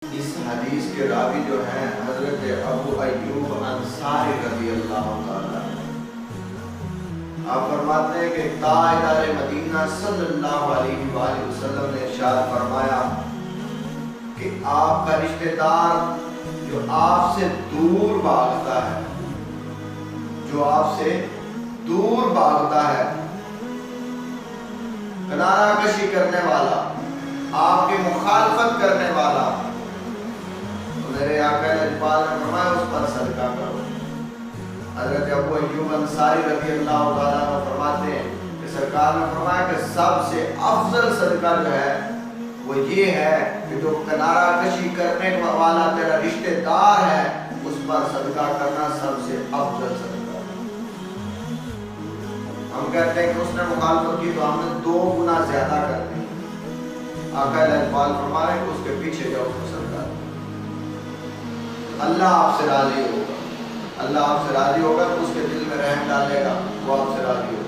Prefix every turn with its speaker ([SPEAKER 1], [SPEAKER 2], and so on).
[SPEAKER 1] اس حدیث کے راوی جو ہیں حضرت ابو ایوب انصاری رضی اللہ تعالیٰ، آپ فرماتے ہیں کہ تاجدار مدینہ صلی اللہ علیہ وآلہ وسلم نے ارشاد فرمایا کہ آپ کا رشتہ دار جو آپ سے دور بھاگتا ہے، جو آپ سے دور بھاگتا ہے، کنارہ کشی کرنے والا، آپ کی مخالفت کرنے والا، تو میرے آقا اجبال نے فرمایا اس پر صدقہ کرو۔ حضرت ابو ایوب انصاری رضی اللہ تعالیٰ عنہ فرماتے ہیں کہ سرکار نے فرمایا کہ سب سے افضل صدقہ جو ہے وہ یہ ہے کہ جو کنارہ کشی کرنے والا تیرا رشتہ دار ہے اس پر صدقہ کرنا سب سے افضل صدقہ ہے۔ ہم کہتے ہیں کہ اس نے مخالفت کی تو ہم نے 2 گنا زیادہ کر دی۔ آقا اجبال فرما رہے ہیں کہ اس کے پیچھے جاؤ تو صدقہ دو، اللہ آپ سے راضی ہوگا، اللہ آپ سے راضی ہوگا تو اس کے دل میں رحم ڈالے گا، وہ آپ سے راضی ہوگا۔